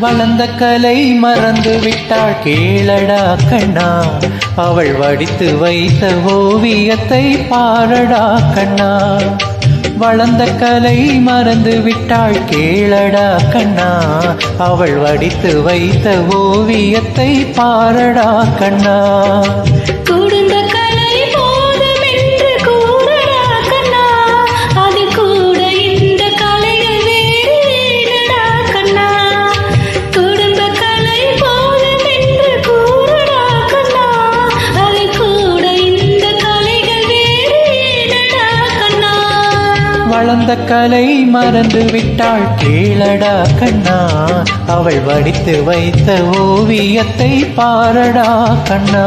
வளர்ந்த கலை மறந்து விட்டாள் கேளடா கண்ணா, அவள் வடித்து வைத்த ஓவியத்தை பாரடா கண்ணா. வளர்ந்த கலை மறந்து விட்டாள் கேளடா கண்ணா, அவள் வடித்து வைத்த ஓவியத்தை பாரடா கண்ணா. வளர்ந்த கலை மறந்து விட்டாள் கேளடா கண்ணா, அவள் வடித்து வைத்த ஓவியத்தை பாரடா கண்ணா.